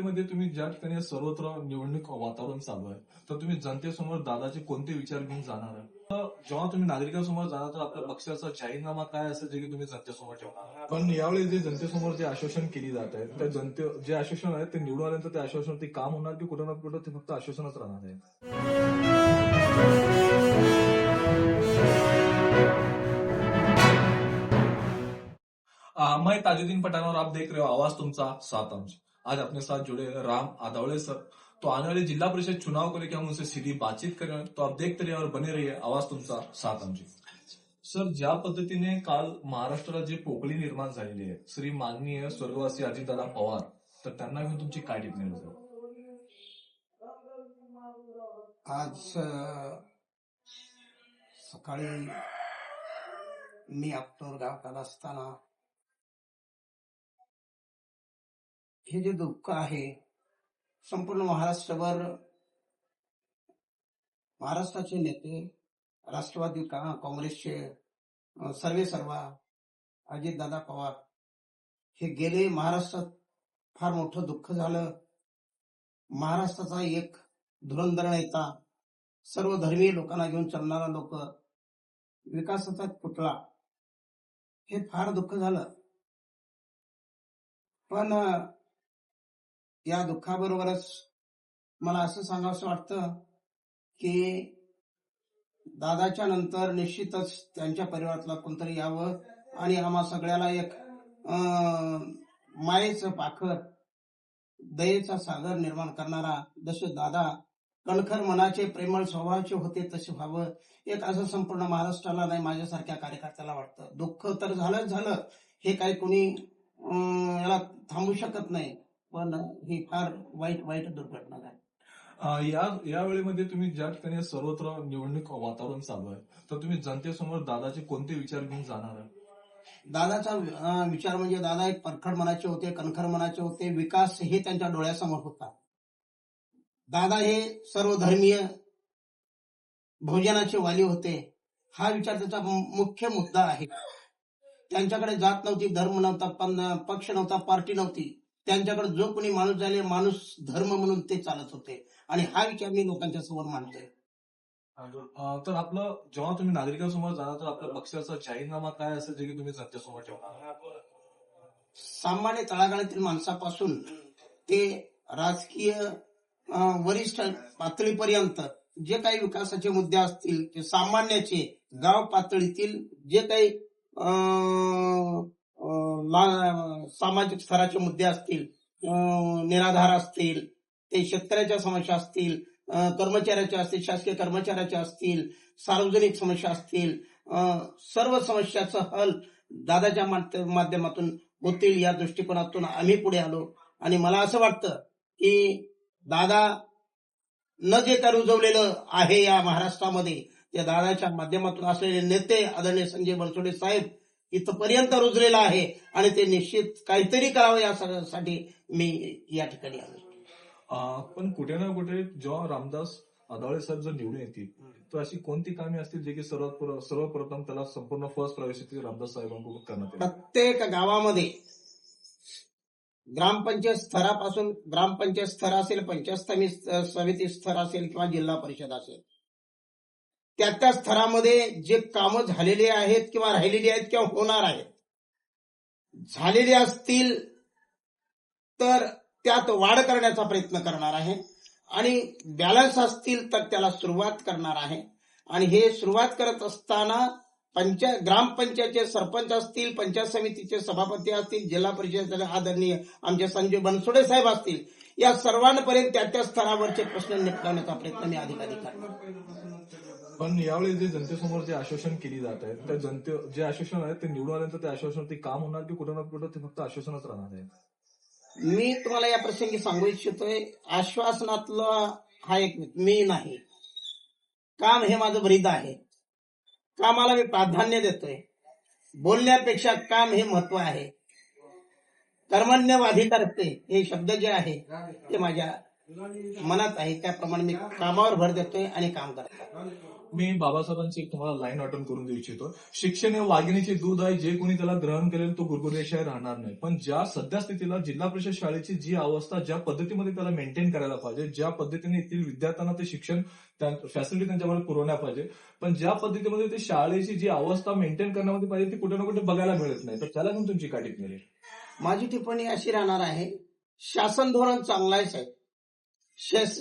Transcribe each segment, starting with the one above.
मध्ये तुम्ही ज्या ठिकाणी सर्वत्र निवडणूक वातावरण चालू आहे, तर तुम्ही जनतेसमोर दादाचे कोणते विचार घेऊन जाणार आहे? तर जेव्हा तुम्ही नागरिकांसमोर जाणार तर आपल्या पक्षाचा जाहीरनामा काय असेल जे की तुम्ही जनतेसमोर ठेवणार? पण यावेळी जे जनतेसमोर जे आश्वासन केली जात आहे, त्या जे आश्वासन आहे ते निवडून आल्यानंतर ते आश्वासन ते काम होणार की कुठं ना कुठं ते फक्त आश्वासनच राहणार आहे? मैं ताजुद्दीन पठान और आप देख रहे हो आवाज तुमचा सात अंश। आज अपने साथ जुड़े हैं राम आदावड़े सर। तो आने वाले जिला परिषद चुनाव को लेकर हम उनसे सीधी बातचीत कर रहे हैं, तो आप देखते रहिए और बने रहिए आवाज तुमचा सात अंश। सर, ज्या पद्धतीने काल महाराष्ट्राला जे पोकळी निर्माण झालेली आहे, श्री माननीय स्वर्गवासी अजितदादा पवार, तर त्यांना घेऊन तुमची काय टिप्पणी असेल? आज सकाळी मी आपटोर गावात असताना हे जे दुःख आहे संपूर्ण महाराष्ट्रभर महाराष्ट्राचे नेते राष्ट्रवादी काँग्रेसचे सर्वेसर्वा अजितदादा पवार हे गेले महाराष्ट्रात फार मोठं दुःख झालं। महाराष्ट्राचा एक धुरंधर नेता, सर्व धर्मीय लोकांना घेऊन चालणारा लोक, विकासाचा पुतळा, हे फार दुःख झालं। पण या दुःखाबरोबरच मला असं सांगावंसं वाटतं की दादाच्या नंतर निश्चितच त्यांच्या परिवारातला कोणतरी यावं आणि आम्हा सगळ्याला एक मायेचं पाखर, दयेचा सागर निर्माण करणारा, जसे दादा कणखर मनाचे, प्रेमळ स्वभावाचे होते तसे व्हावं, एक असं संपूर्ण महाराष्ट्राला नाही माझ्यासारख्या कार्यकर्त्याला वाटतं। दुःख तर झालं, हे काही कोणी याला थांबू शकत नाही, पण ही फार वाईट दुर्घटना आहे। या वेळेमध्ये तुम्ही ज्या ठिकाणी सर्वत्र निवडणूक वातावरण चालू आहे, तर तुम्ही जनतेसमोर दादाचे कोणते विचार घेऊन जाणार आहे? दादाचा विचार म्हणजे दादा एक परखड मनाचे होते, कणखर मनाचे होते, विकास हे त्यांच्या डोळ्यासमोर होता। दादा हे सर्वधर्मीय बहुजनाचे वाली होते, हा विचार त्याचा मुख्य मुद्दा आहे। त्यांच्याकडे जात नव्हती, धर्म नव्हता, पक्ष नव्हता, पार्टी नव्हती, त्यांच्याकडे जो कोणी माणूस झाले माणूस धर्म म्हणून ते चालत होते, आणि हा विचार मी लोकांच्या समोर मांडतोय। तर आपलं जेव्हा तुम्ही नागरिकांसमोर जाणार तर आपल्या पक्षाचा जाहीरनामा काय असेल जे की तुम्ही जनतेसमोर ठेवणार? सामान्य तळागाळातील माणसापासून ते राजकीय वरिष्ठ पातळीपर्यंत जे काही विकासाचे मुद्दे असतील, ते सामान्याचे गाव पातळीतील जे काही सामाजिक स्तराचे मुद्दे असतील, निराधार असतील, ते शेतकऱ्याच्या समस्या असतील, कर्मचाऱ्याच्या असतील, शासकीय कर्मचाऱ्याच्या असतील, सार्वजनिक समस्या असतील, सर्व समस्याचं हल दादाच्या माध्यमातून होतील या दृष्टिकोनातून आम्ही पुढे आलो। आणि मला असं वाटतं की दादा न जे काही रुजवलेलं आहे या महाराष्ट्रामध्ये, त्या दादाच्या माध्यमातून असलेले नेते आदरणीय संजय बनसोडे साहेब इथपर्यंत रुजलेला आहे, आणि ते निश्चित काहीतरी करावं यासाठी मी या ठिकाणी आलो। पण कुठे ना कुठे जेव्हा रामदास आदावळे साहेब जर निवडून येतील, तर अशी कोणती कामे असतील जे की सर्वप्रथम त्याला संपूर्ण फर्स्ट प्रायोरिटी रामदास साहेबांकडून करण्यात येईल? प्रत्येक गावामध्ये ग्रामपंचायत स्तरापासून, ग्रामपंचायत स्तर असेल, पंचायत समिती स्तर असेल किंवा जिल्हा परिषद असेल, त्या स्तरामध्ये जे कामं झालेली आहेत किंवा राहिलेली आहेत किंवा होणार आहेत, झालेली असतील तर त्यात वाढ करण्याचा प्रयत्न करणार आहे, आणि बॅलन्स असतील तर त्याला सुरुवात करणार आहे। आणि हे सुरुवात करत असताना ग्रामपंचायतचे सरपंच असतील, पंचायत समितीचे सभापती असतील, जिल्हा परिषद आदरणीय आमचे संजय बनसोडे साहेब असतील, या सर्वांपर्यंत त्या स्तरावरचे प्रश्न निपटवण्याचा प्रयत्न मी अधिकाधिक करणार। पण यावेळी जे जनतेसमोर जे आश्वासन केली जात आहे, त्या जे आश्वासन आहे ते निवडून आल्यानंतर ते आश्वासन ते काम होणार की कुठं ना कुठं ते फक्त आश्वासनच राहणार आहे? मी तुम्हाला या प्रसंगी सांगू इच्छितोय, आश्वासनातला हा एक मी नाही, काम हे माझं ब्रीद आहे, कामाला मी प्राधान्य देतोय, बोलण्यापेक्षा काम हे महत्व आहे। कर्मण्यवाधिकारते हे शब्द जे आहे ते माझ्या मनात आहे, त्याप्रमाणे मी कामावर भर देतोय आणि काम करतोय। मी बाबासाहेबांची एक तुम्हाला लाईन आठवण करून देऊ इच्छितो. शिक्षण हे वाघिणीचे दूध आहे, जे कोणी त्याला ग्रहण करेल तो गुरगुरल्याशिवाय राहणार नाही. पण ज्या सध्या स्थितीला जिल्हा परिषद शाळेची जी अवस्था, ज्या पद्धतीमध्ये त्याला मेंटेन करायला पाहिजे, ज्या पद्धतीने येथील विद्यार्थ्यांना ते शिक्षण फॅसिलिटी त्यांच्यामध्ये पुरवण्या पाहिजे, पण ज्या पद्धतीमध्ये ते शाळेची जी अवस्था मेंटेन करण्यामध्ये पाहिजे ती कुठे ना कुठे बघायला मिळत नाही. तर त्याला घेऊन तुमची काय टिप्पणी राहील? माझी टिप्पणी अशी राहणार आहे, शासन धोरण चांगलं आहे साहेब.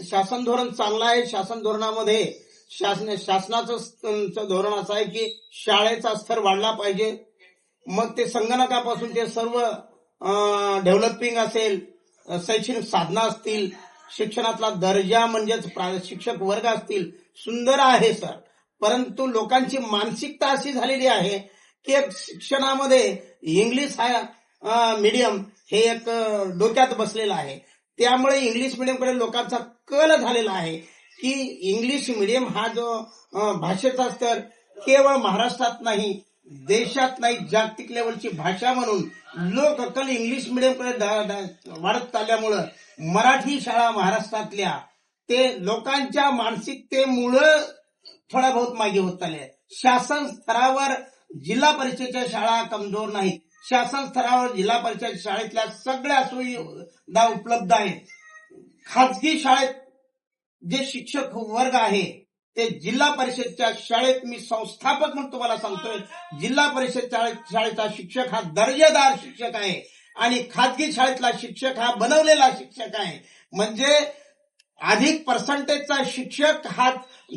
शासन धोरण चांगलं आहे. शासन धोरणामध्ये शासनाचं धोरण असं आहे की शाळेचा स्तर वाढला पाहिजे. मग ते संगणकापासून ते सर्व डेव्हलपिंग असेल, शैक्षणिक साधना असतील, शिक्षणातला दर्जा म्हणजेच शिक्षक वर्ग असतील, सुंदर आहे सर. परंतु लोकांची मानसिकता अशी झालेली आहे की एक शिक्षणामध्ये इंग्लिश हा मीडियम हे एक डोक्यात बसलेलं आहे. त्यामुळे इंग्लिश मीडियमकडे लोकांचा कल झालेला आहे की इंग्लिश मीडियम हा जो भाषेचा स्तर केवळ महाराष्ट्रात नाही, देशात नाही, जागतिक लेवलची भाषा म्हणून लोक कल इंग्लिश मीडियमकडे वाढत चालल्यामुळं मराठी शाळा महाराष्ट्रातल्या ते लोकांच्या मानसिकतेमुळं थोडा बहुत मागे होत चालले. शासन स्तरावर जिल्हा परिषदेच्या शाळा कमजोर नाहीत. शासन स्तरावर जिल्हा परिषद शाळेतल्या सगळ्या सुविधा उपलब्ध आहेत. खाजगी शाळेत जे शिक्षक वर्ग आहे ते जिल्हा परिषदच्या शाळेत, मी संस्थापक म्हणून तुम्हाला सांगतोय, जिल्हा परिषद शाळेचा शिक्षक हा दर्जेदार शिक्षक आहे आणि खाजगी शाळेतला शिक्षक हा बनवलेला शिक्षक आहे. म्हणजे अधिक पर्सेंटेजचा शिक्षक हा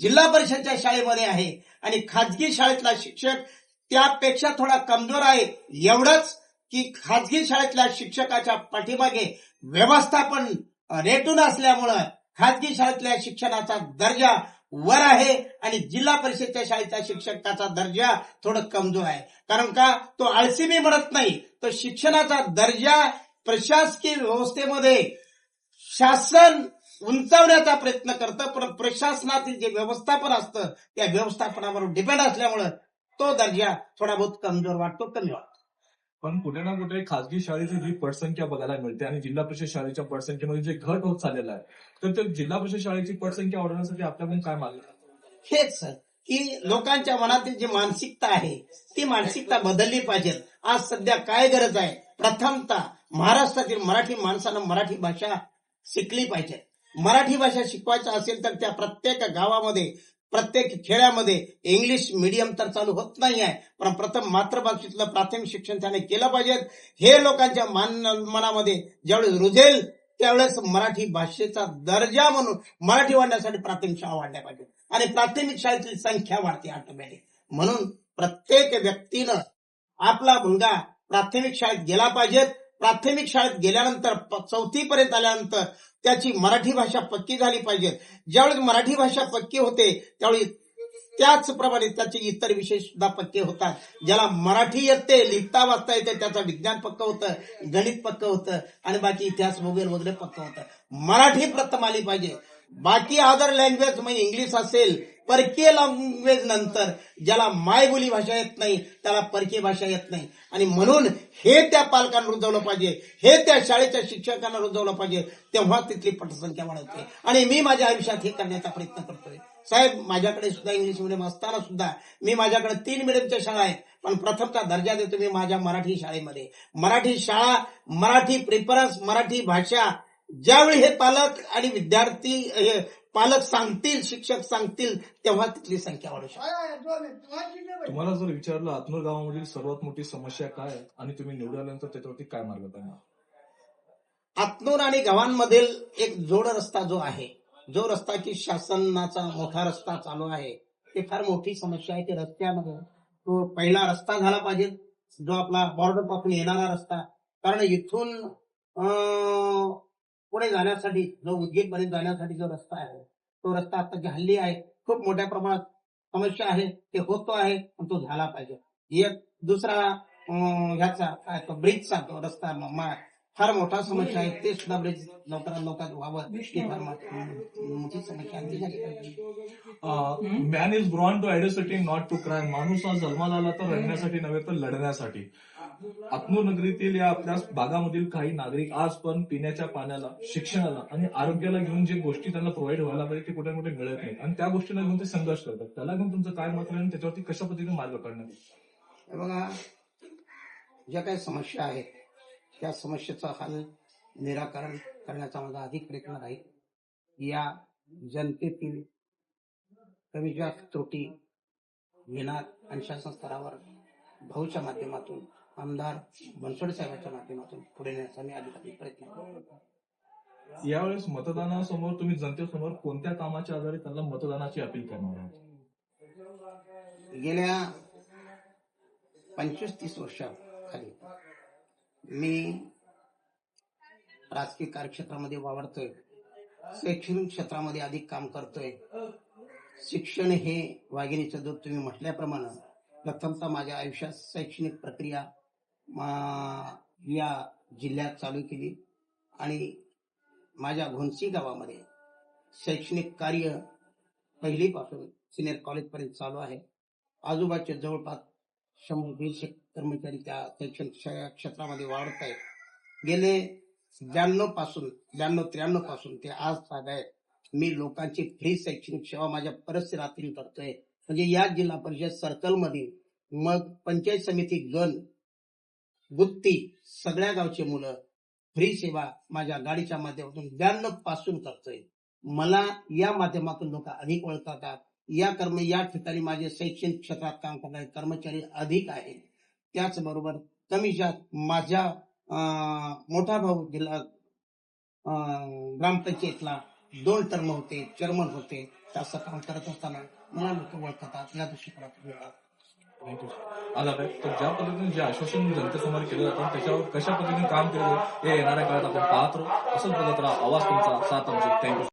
जिल्हा परिषदच्या शाळेमध्ये आहे आणि खाजगी शाळेतला शिक्षक त्यापेक्षा थोडा कमजोर आहे. एवढंच की खाजगी शाळेतल्या शिक्षकाच्या पाठीमागे व्यवस्थापन रेटून असल्यामुळं खाजगी शाळेतल्या शिक्षणाचा दर्जा वर आहे आणि जिल्हा परिषदच्या शाळेच्या शिक्षकाचा दर्जा थोडं कमजोर आहे. कारण का तो आळशी मी म्हणत नाही, तो शिक्षणाचा दर्जा प्रशासकीय व्यवस्थेमध्ये शासन उंचावण्याचा प्रयत्न करतं, पण प्रशासनातील जे व्यवस्थापन असतं त्या व्यवस्थापनावर डिपेंड असल्यामुळं तो दर्जा थोडा बहुत कमजोर वाटतो, कमी वाटतो. पण कुठे ना कुठे खाजगी शाळेची जी पटसंख्या बघायला मिळते आणि जिल्हा परिषद शाळेच्या पटसंख्येमध्ये जे घट होत चाललेला आहे, तर ते जिल्हा परिषद शाळेची पटसंख्या वाढवण्यासाठी आपल्याकडून काय मागणी? हेच सर की लोकांच्या मनातील जी मानसिकता आहे ती मानसिकता बदलली पाहिजे. आज सध्या काय गरज आहे, प्रथमतः महाराष्ट्रातील मराठी माणसानं मराठी भाषा शिकली पाहिजे. मराठी भाषा शिकवायचं असेल तर त्या प्रत्येक गावामध्ये, प्रत्येक खेड्यामध्ये इंग्लिश मीडियम तर चालू होत नाही आहे, पण प्रथम मातृभाषेतलं प्राथमिक शिक्षण त्याने केलं पाहिजे. हे लोकांच्या मनामध्ये ज्यावेळेस रुजेल त्यावेळेस मराठी भाषेचा दर्जा म्हणून मराठी वाढण्यासाठी प्राथमिक शाळा वाढल्या पाहिजे आणि प्राथमिक शाळेची संख्या वाढते ऑटोमॅटिक. म्हणून प्रत्येक व्यक्तीनं आपला मुलगा प्राथमिक शाळेत गेला पाहिजे. प्राथमिक शाळेत गेल्यानंतर 4थी पर्यंत आल्यानंतर त्याची मराठी भाषा पक्की झाली पाहिजे. ज्यावेळेस मराठी भाषा पक्की होते त्यावेळी त्याचप्रमाणे त्याचे इतर विषय सुद्धा पक्के होतात. ज्याला मराठी येते, लिहिता वाचता येते, त्याचं विज्ञान पक्क होतं, गणित पक्क होतं आणि बाकी इतिहास वगैरे वगैरे पक्क होतं. मराठी प्रथम आली पाहिजे. बाकी अदर लँग्वेज म्हणजे इंग्लिश असेल, परकीय लँग्वेज नंतर ज्याला मायबोली भाषा येत नाही त्याला परकीय भाषा येत नाही. आणि म्हणून हे त्या पालकांना रुजवलं पाहिजे, हे त्या शाळेच्या शिक्षकांना रुजवलं पाहिजे, तेव्हा तिथली पटसंख्या वाढवते. आणि मी माझ्या आयुष्यात हे करण्याचा प्रयत्न करतोय साहेब. माझ्याकडे सुद्धा इंग्लिश मीडियम असताना सुद्धा मी माझ्याकडे 3 मीडियमच्या शाळा आहेत, पण प्रथमचा दर्जा देतो मी माझ्या मराठी शाळेमध्ये. मराठी शाळा, मराठी प्रिफरन्स, मराठी भाषा ज्यावेळी हे पालक आणि विद्यार्थी पालक सांगतील, शिक्षक सांगतील, तेव्हा तिथली संख्या वाढू शकते. तुम्हाला जर विचारलं आत्नूर गावामधील सर्वात मोठी समस्या काय आहे आणि तुम्ही निवडून आल्यानंतर त्याच्यावरती काय मार्ग काढणार? आत्नूर आणि गावांमधील एक जोड रस्ता जो आहे, जो रस्ता की शासनाचा मोठा रस्ता चालू आहे, ते फार मोठी समस्या आहे. ते रस्त्यामध्ये तो पहिला रस्ता झाला पाहिजे, जो आपला बॉर्डर पासून येणारा रस्ता. कारण इथून पुढे जाण्यासाठी, जो उदगीरपर्यंत जाण्यासाठी जो रस्ता आहे तो रस्ता आता हल्ली आहे, खूप मोठ्या प्रमाणात समस्या आहे, ते होतो आहे, पण तो झाला पाहिजे. एक दुसरा ह्याचा काय तो ब्रिजचा तो रस्ता फार मोठा समस्या आहे, ते सुद्धा ब्रिज लवकरात लवकर व्हावं, ही फार मोठी समस्या आहे. Man is born to identity not to crime. माणूस हा जन्माला आला तर रडण्यासाठी नव्हे तर लढण्यासाठी. अकनूर नगरीतील या आपल्या भागामधील काही नागरिक आज पण पिण्याच्या पाण्याला, शिक्षणाला आणि आरोग्याला घेऊन जे गोष्टी त्यांना प्रोव्हाइड व्हायला पाहिजे ते कुठे कुठे मिळत नाही आणि त्या गोष्टीला घेऊन ते संघर्ष करतात. त्याला घेऊन तुमचं काय मत आहे आणि त्याच्यावरती कशा पद्धतीने मार्ग काढणार? हे बघा, ज्या काही समस्या आहेत त्या समस्येचा हल निराकरण करण्याचा माझा अधिक प्रयत्न राहील. या जनतेतील कमी जास्त त्रुटी घेणार आणि शासन स्तरावर भाऊच्या माध्यमातून, आमदार बनसोडे साहेबांच्या माध्यमातून पुढे नेण्याचा मी अधिक प्रयत्न करेन. यावेळेस मतदानासमोर तुम्ही जनतेसमोर कोणत्या कामाच्या आधारे त्यांना मतदानाची अपील करणार आहात? गेल्या 25-30 वर्षाखाली मी राजकीय कार्यक्षेत्रामध्ये वावरतोय, शैक्षणिक क्षेत्रामध्ये अधिक काम करतोय. शिक्षण हे वाघिणीचं दूध तुम्ही म्हटल्याप्रमाणे प्रथमतः माझ्या आयुष्यात शैक्षणिक प्रक्रिया या जिल्ह्यात चालू केली आणि माझ्या घोणसी गावामध्ये शैक्षणिक कार्य पहिलीपासून सिनियर कॉलेजपर्यंत चालू आहे. आजूबाजूचे जवळपास 100-150 कर्मचारी त्या शैक्षणिक क्षेत्रामध्ये वाढत आहेत. गेले 92-93 पासून ते आज तागायत मी लोकांची फ्री शैक्षणिक सेवा माझ्या परिसरातील करतोय. म्हणजे या जिल्हा परिषद सर्कलमध्ये मग पंचायत समिती गण गुत्ती सगळ्या गावचे मुलं फ्री सेवा माझ्या गाडीच्या माध्यमातून 92 पासून करतोय. मला या माध्यमातून लोक अधिक ओळखतात. या ठिकाणी माझे शैक्षणिक क्षेत्रात काम करणारे कर्मचारी अधिक आहेत. त्याचबरोबर कमी जास्त माझ्या मोठा भाऊ जिल्हा ग्रामपंचायतला 2 टर्म होते, चेअरमन होते. असं काम करत असताना मला लोक ओळखतात. या दृष्टिकोनातून आज आपण तर ज्या पद्धतीने जे आश्वासन जनतेसमोर केलं जातं त्याच्यावर कशा पद्धतीने काम केलं हे येणाऱ्या काळात आपण पाहत राहू. असंच बघत राहा आवाज तुमचा, साथ आमची. थँक्यू.